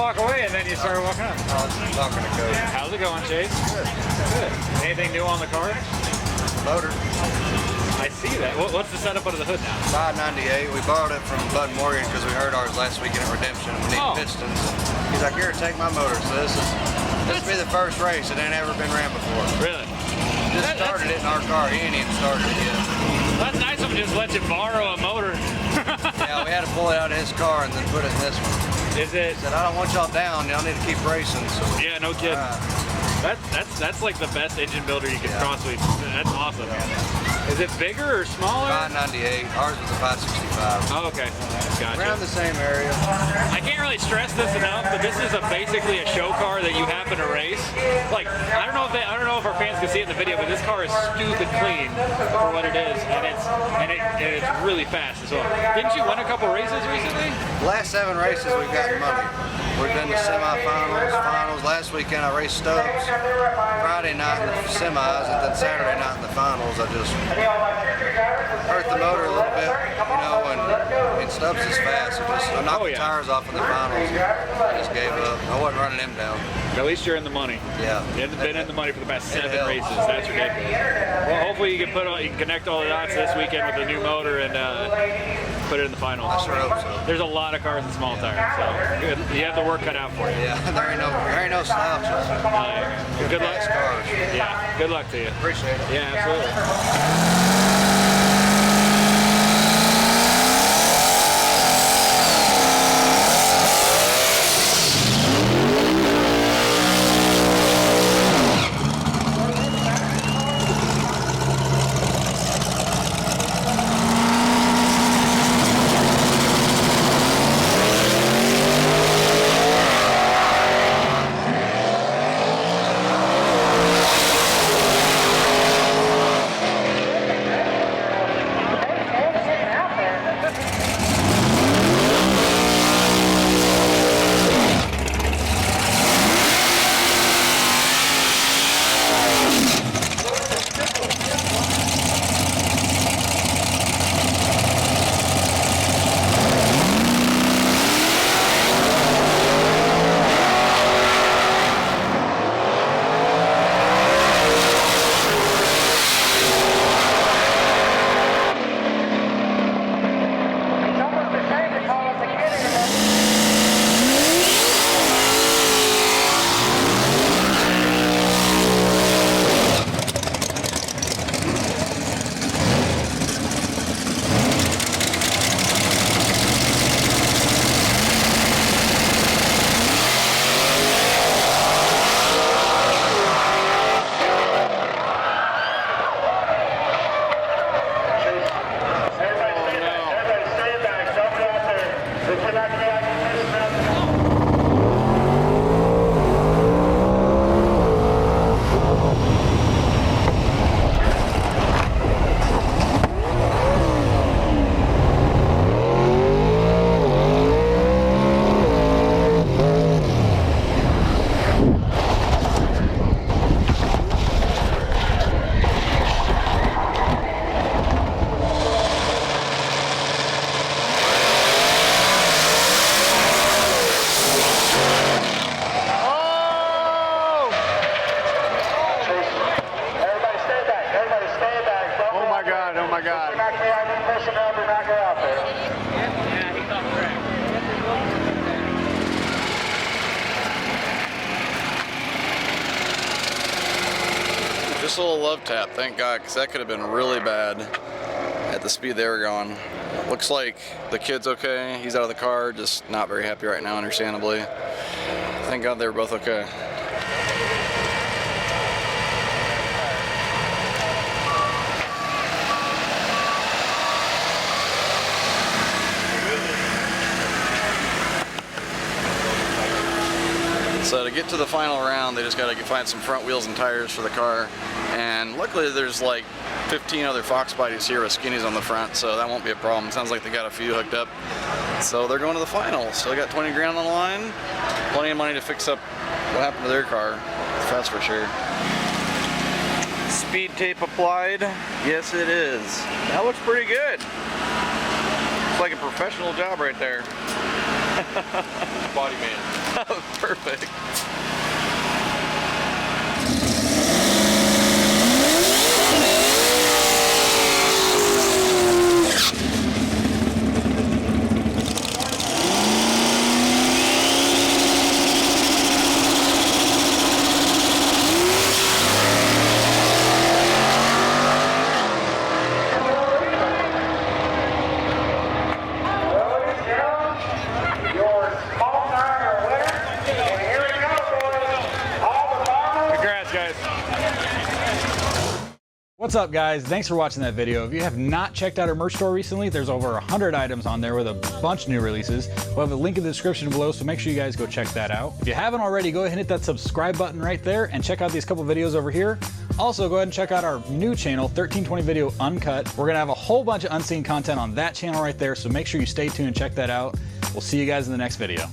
walk away and then you started walking up. I was talking to Cody. How's it going, Chase? Good. Anything new on the car? Motor. I see that. What's the setup under the hood now? 598. We borrowed it from Bud Morgan because we heard ours last weekend at Redemption. We need pistons. He's like, here, take my motor. So this will be the first race. It ain't ever been ran before. Really? Just started it in our car. He ain't even started it yet. That's nice of him to just let you borrow a motor. Yeah, we had to pull it out of his car and then put it in this one. Is it? He said, I don't want y'all down. Y'all need to keep racing. So, yeah, no kidding. That's like the best engine builder you can cross with. That's awesome. Is it bigger or smaller? 598. Ours was a 565. Oh, okay. Gotcha. Around the same area. I can't really stress this enough, but this is basically a show car that you happen to race. Like, I don't know if our fans can see it in the video, but this car is stupid clean for what it is, and it's really fast as well. Didn't you win a couple races recently? Last 7 races we've gotten money. We've been to semifinals, finals. Last weekend I raced Stubbs. Friday night in the semis, and then Saturday night in the finals. I just hurt the motor a little bit, you know, and Stubbs is fast. I knocked the tires off in the finals. I just gave up. I wasn't running him down. At least you're in the money. Yeah. You've been in the money for the past 7 races. That's ridiculous. Well, hopefully you can connect all the dots this weekend with the new motor and put it in the finals. I sure hope so. There's a lot of cars in small tires, so good. You have the work cut out for you. Yeah, there ain't no slouches. Good luck. Cars. Yeah, good luck to you. Appreciate it. Yeah, absolutely. Just a little love tap, thank God, because that could have been really bad at the speed they were going. Looks like the kid's okay. He's out of the car, just not very happy right now, understandably. Thank God they were both okay. So to get to the final round, they just got to find some front wheels and tires for the car. And luckily there's like 15 other Fox bodies here with skinnies on the front, so that won't be a problem. Sounds like they got a few hooked up. So they're going to the finals. So they got 20 grand on the line. Plenty of money to fix up what happened to their car. That's for sure. Speed tape applied. Yes, it is. That looks pretty good. It's like a professional job right there. Body man. Perfect. What's up, guys? Thanks for watching that video. If you have not checked out our merch store recently, there's over 100 items on there with a bunch of new releases. We'll have a link in the description below, so make sure you guys go check that out. If you haven't already, go ahead and hit that subscribe button right there and check out these couple videos over here. Also, go ahead and check out our new channel, 1320 Video Uncut. We're gonna have a whole bunch of unseen content on that channel right there, so make sure you stay tuned and check that out. We'll see you guys in the next video.